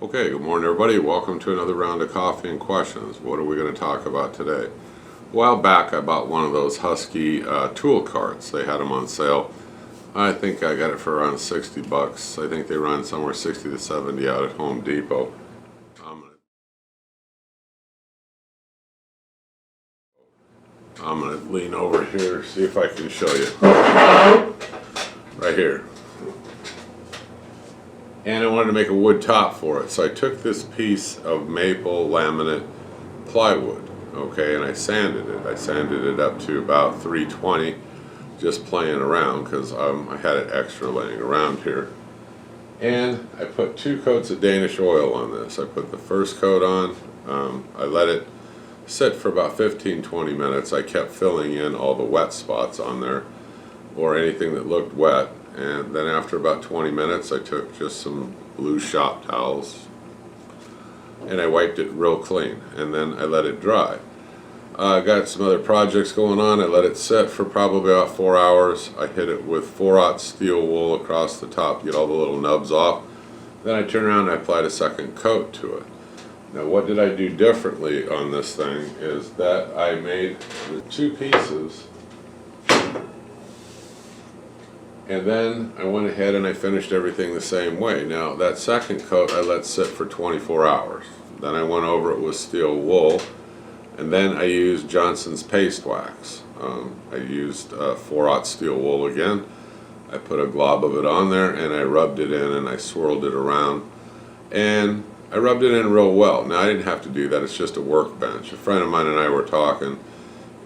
Okay, good morning everybody. Welcome to another round of coffee and questions. What are we going to talk about today? A while back I bought one of those Husky tool carts. They had them on sale. I think I got it for around 60 bucks. I think they run somewhere 60 to 70 out at Home Depot. I'm going to lean over here, see if I can show you. Right here. And I wanted to make a wood top for it, so I took this piece of maple laminate plywood, okay, and I sanded it. I sanded it up to about 320, just playing around because I had it extra laying around here. And I put 2 coats of Danish oil on this. I put the first coat on, I let it sit for about 15-20 minutes. I kept filling in all the wet spots on there, or anything that looked wet. And then after about 20 minutes I took just some blue shop towels and I wiped it real clean, and then I let it dry. I got some other projects going on. I let it sit for probably about 4 hours. I hit it with 4/0 steel wool across the top, get all the little nubs off. Then I turned around and I applied a second coat to it. Now what did I do differently on this thing is that I made the 2 pieces, and then I went ahead and I finished everything the same way. Now that second coat I let sit for 24 hours. Then I went over it with steel wool, and then I used Johnson's paste wax. I used 4/0 steel wool again. I put a glob of it on there and I rubbed it in and I swirled it around. And I rubbed it in real well. Now I didn't have to do that, it's just a workbench. A friend of mine and I were talking,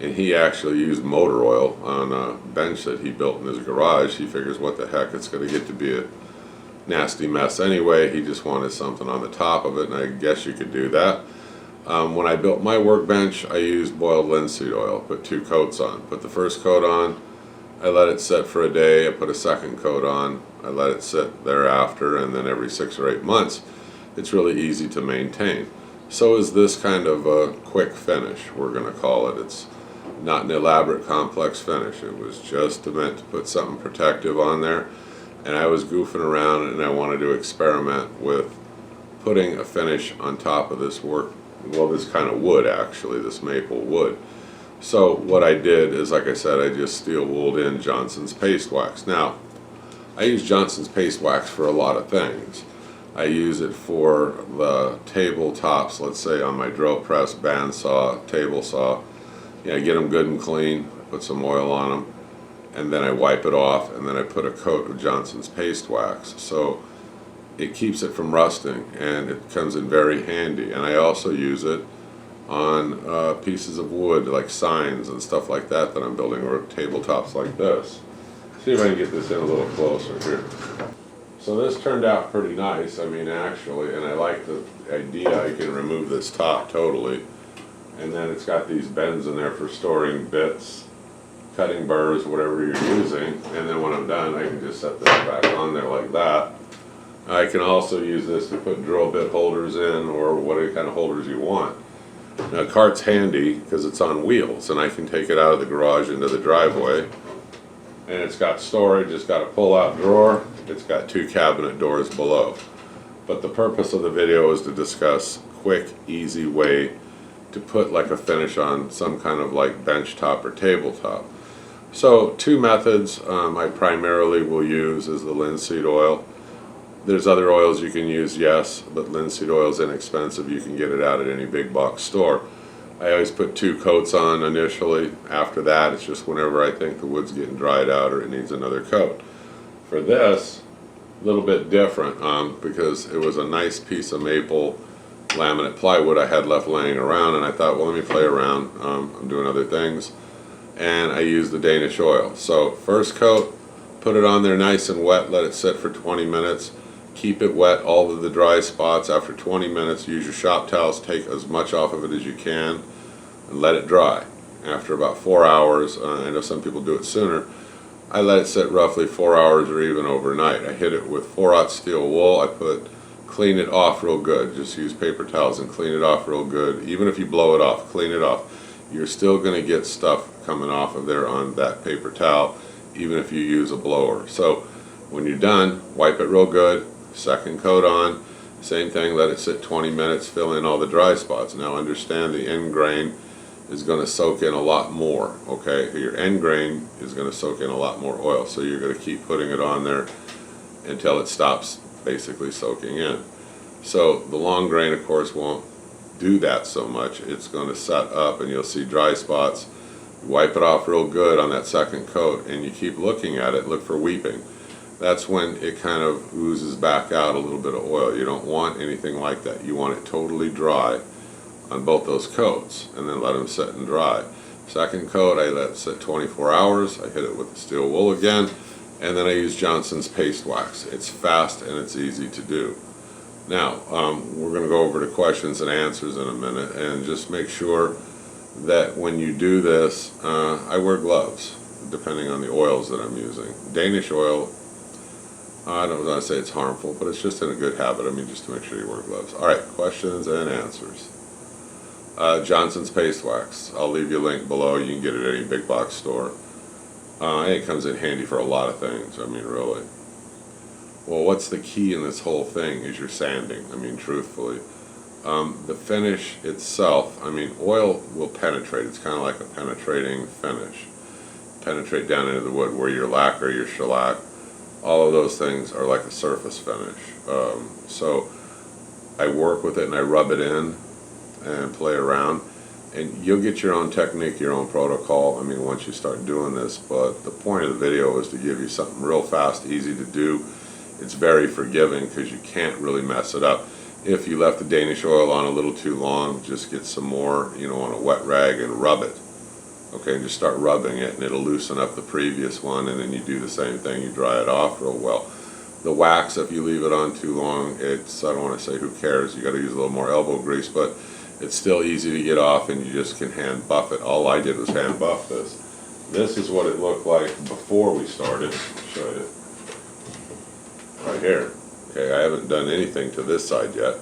and he actually used motor oil on a bench that he built in his garage. He figures, what the heck, it's going to get to be a nasty mess anyway. He just wanted something on the top of it, and I guess you could do that. When I built my workbench, I used boiled linseed oil, put 2 coats on. Put the first coat on, I let it sit for a day. I put a second coat on, I let it sit thereafter, and then every 6 or 8 months. It's really easy to maintain. So is this kind of a quick finish, we're going to call it. It's not an elaborate, complex finish. It was just meant to put something protective on there, and I was goofing around and I wanted to experiment with putting a finish on top of this this kind of wood, actually, this maple wood. So what I did is, like I said, I just steel wooled in Johnson's paste wax. Now, I use Johnson's paste wax for a lot of things. I use it for the tabletops, let's say on my drill press, bandsaw, table saw. Yeah, get them good and clean, put some oil on them, and then I wipe it off, and then I put a coat of Johnson's paste wax. So it keeps it from rusting, and it comes in very handy. And I also use it on pieces of wood, like signs and stuff like that I'm building, or tabletops like this. See if I can get this in a little closer here. So this turned out pretty nice, I mean, actually, and I like the idea I can remove this top totally. And then it's got these bends in there for storing bits, cutting burrs, whatever you're using. And then when I'm done, I can just set this back on there like that. I can also use this to put drill bit holders in, or whatever kind of holders you want. Now, the cart's handy because it's on wheels, and I can take it out of the garage into the driveway. And it's got storage, it's got a pull-out drawer, it's got 2 cabinet doors below. But the purpose of the video is to discuss quick, easy way to put like a finish on some kind of like bench top or tabletop. So 2 methods I primarily will use is the linseed oil. There's other oils you can use, yes, but linseed oil is inexpensive. You can get it out at any big box store. I always put 2 coats on initially. After that, it's just whenever I think the wood's getting dried out or it needs another coat. For this, a little bit different because it was a nice piece of maple laminate plywood I had left laying around, and I thought, well, let me play around. I'm doing other things, and I used the Danish oil. So first coat, put it on there nice and wet, let it sit for 20 minutes. Keep it wet, all of the dry spots. After 20 minutes, use your shop towels, take as much off of it as you can, and let it dry. After about 4 hours, I know some people do it sooner, I let it sit roughly 4 hours or even overnight. I hit it with 4/0 steel wool. I clean it off real good. Just use paper towels and clean it off real good. Even if you blow it off, clean it off. You're still going to get stuff coming off of there on that paper towel, even if you use a blower. So when you're done, wipe it real good, second coat on, Same thing, let it sit 20 minutes, fill in all the dry spots. Now understand the end grain is going to soak in a lot more, okay? Your end grain is going to soak in a lot more oil, so you're going to keep putting it on there until it stops basically soaking in. So the long grain, of course, won't do that so much. It's going to set up and you'll see dry spots. You wipe it off real good on that second coat and you keep looking at it, look for weeping. That's when it kind of oozes back out a little bit of oil. You don't want anything like that. You want it totally dry on both those coats and then let them sit and dry. Second coat, I let it sit 24 hours. I hit it with the steel wool again, and then I use Johnson's paste wax. It's fast and it's easy to do. Now, we're going to go over to questions and answers in a minute, and just make sure that when you do this, I wear gloves, depending on the oils that I'm using. Danish oil, I don't want to say it's harmful, but it's just in a good habit. I mean, just to make sure you wear gloves. All right, questions and answers. Johnson's paste wax. I'll leave you a link below. You can get it at any big box store. And it comes in handy for a lot of things. I mean, really. Well, what's the key in this whole thing is your sanding. I mean, truthfully. The finish itself, I mean, oil will penetrate. It's kind of like a penetrating finish. Penetrate down into the wood, where your lacquer, your shellac, all of those things are like a surface finish. So I work with it and I rub it in and play around. And you'll get your own technique, your own protocol, I mean, once you start doing this. But the point of the video is to give you something real fast, easy to do. It's very forgiving because you can't really mess it up. If you left the Danish oil on a little too long, just get some more, on a wet rag and rub it. Okay, and just start rubbing it and it'll loosen up the previous one, and then you do the same thing, you dry it off real well. The wax, if you leave it on too long, I don't want to say who cares, you got to use a little more elbow grease, but it's still easy to get off and you just can hand buff it. All I did was hand buff this. This is what it looked like before we started. I'll show you. Right here. Okay, I haven't done anything to this side yet.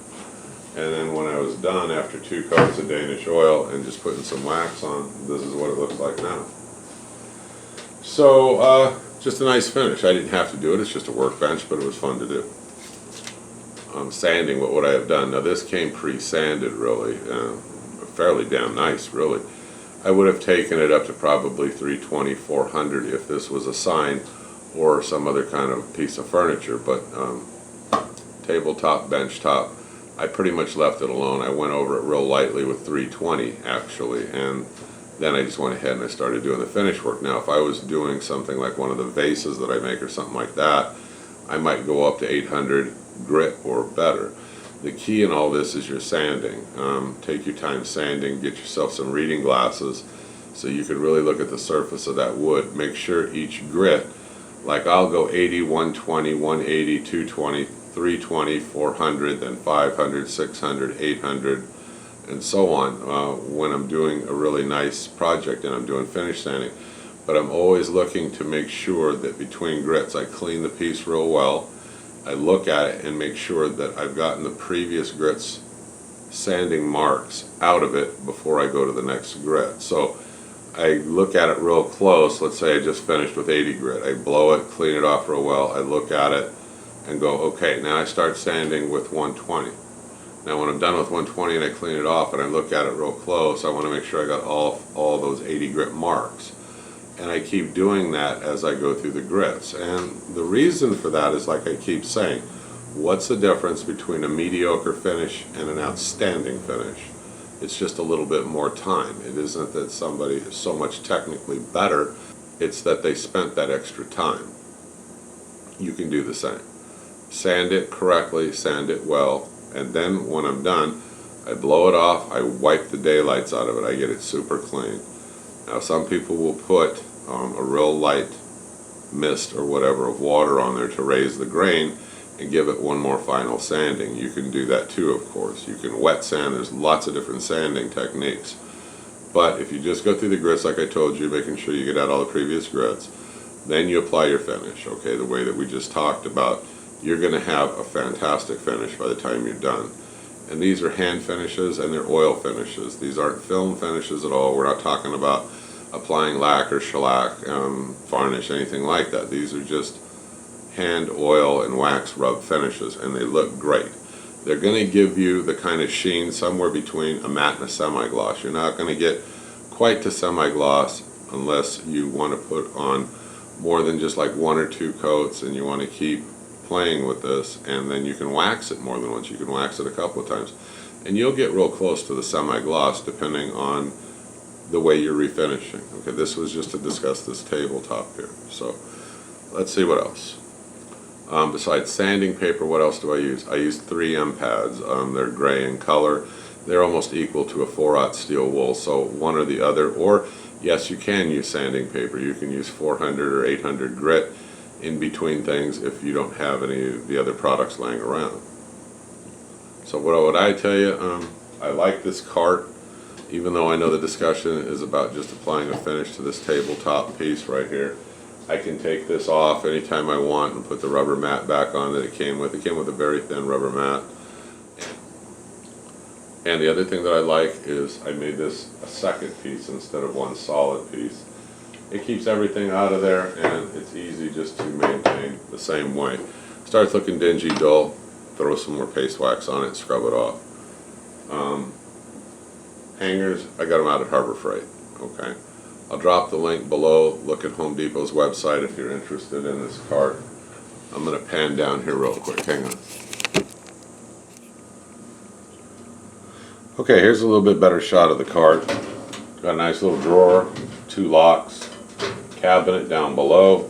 And then when I was done, after 2 coats of Danish oil and just putting some wax on, this is what it looks like now. So, just a nice finish. I didn't have to do it, it's just a workbench, but it was fun to do. Sanding, what would I have done? Now this came pre-sanded, really, fairly damn nice, really. I would have taken it up to probably 320, 400 if this was a sign or some other kind of piece of furniture, but tabletop, bench top, I pretty much left it alone. I went over it real lightly with 320 actually, and then I just went ahead and I started doing the finish work. Now if I was doing something like one of the vases that I make or something like that, I might go up to 800 grit or better. The key in all this is your sanding. Take your time sanding, get yourself some reading glasses so you can really look at the surface of that wood. Make sure each grit, like I'll go 80, 120, 180, 220, 320, 400, then 500, 600, 800, and so on when I'm doing a really nice project and I'm doing finish sanding. But I'm always looking to make sure that between grits I clean the piece real well. I look at it and make sure that I've gotten the previous grits sanding marks out of it before I go to the next grit. So I look at it real close. Let's say I just finished with 80 grit. I blow it, clean it off real well. I look at it and go, okay, now I start sanding with 120. Now when I'm done with 120 and I clean it off and I look at it real close, I want to make sure I got all those 80 grit marks. And I keep doing that as I go through the grits. And the reason for that is, like I keep saying, what's the difference between a mediocre finish and an outstanding finish? It's just a little bit more time. It isn't that somebody is so much technically better, it's that they spent that extra time. You can do the same. Sand it correctly, sand it well, and then when I'm done, I blow it off, I wipe the daylights out of it, I get it super clean. Now some people will put a real light mist or whatever of water on there to raise the grain and give it one more final sanding. You can do that too, of course. You can wet sand, there's lots of different sanding techniques. But if you just go through the grits like I told you, making sure you get out all the previous grits, then you apply your finish, okay, the way that we just talked about. You're going to have a fantastic finish by the time you're done. And these are hand finishes and they're oil finishes. These aren't film finishes at all. We're not talking about applying lacquer, shellac, varnish, anything like that. These are just hand oil and wax rub finishes, and they look great. they're going to give you the kind of sheen somewhere between a matte and a semi-gloss. You're not going to get quite to semi-gloss unless you want to put on more than just like 1 or 2 coats, and you want to keep playing with this, and then you can wax it more than once. You can wax it a couple of times, and you'll get real close to the semi-gloss depending on the way you're refinishing. Okay, this was just to discuss this tabletop here. So let's see what else. Besides sanding paper, what else do I use? I use 3M pads. They're gray in color. They're almost equal to a 4/0 steel wool, so one or the other. Or yes, you can use sanding paper. You can use 400 or 800 grit in between things if you don't have any of the other products laying around. So what would I tell you? I like this cart, even though I know the discussion is about just applying a finish to this tabletop piece right here. I can take this off anytime I want and put the rubber mat back on that it came with. It came with a very thin rubber mat. And the other thing that I like is I made this a second piece instead of one solid piece. It keeps everything out of there, and it's easy just to maintain the same way. Starts looking dingy, dull, throw some more paste wax on it, scrub it off. Hangers, I got them out at Harbor Freight. Okay, I'll drop the link below. Look at Home Depot's website if you're interested in this cart. I'm going to pan down here real quick. Hang on. Okay, here's a little bit better shot of the cart. Got a nice little drawer, 2 locks, cabinet down below,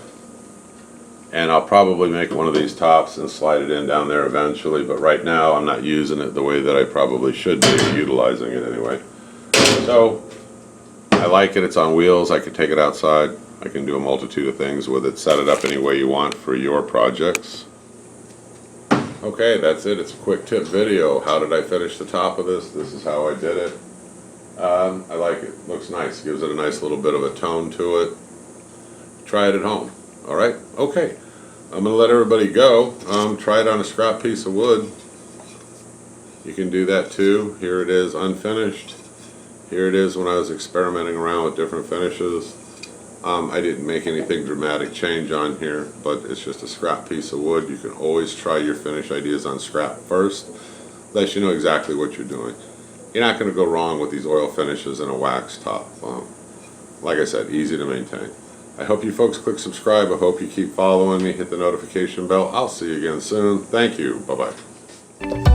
and I'll probably make one of these tops and slide it in down there eventually, but right now I'm not using it the way that I probably should be, utilizing it anyway. So I like it. It's on wheels. I can take it outside. I can do a multitude of things with it. Set it up any way you want for your projects. Okay, that's it. It's a quick tip video. How did I finish the top of this? This is how I did it. I like it. Looks nice. Gives it a nice little bit of a tone to it. Try it at home. All right? Okay. I'm going to let everybody go. Try it on a scrap piece of wood. You can do that too. Here it is unfinished. Here it is when I was experimenting around with different finishes. I didn't make anything dramatic change on here, but it's just a scrap piece of wood. You can always try your finish ideas on scrap first, unless you know exactly what you're doing. You're not going to go wrong with these oil finishes and a wax top. Like I said, easy to maintain. I hope you folks click subscribe. I hope you keep following me. Hit the notification bell. I'll see you again soon. Thank you. Bye-bye.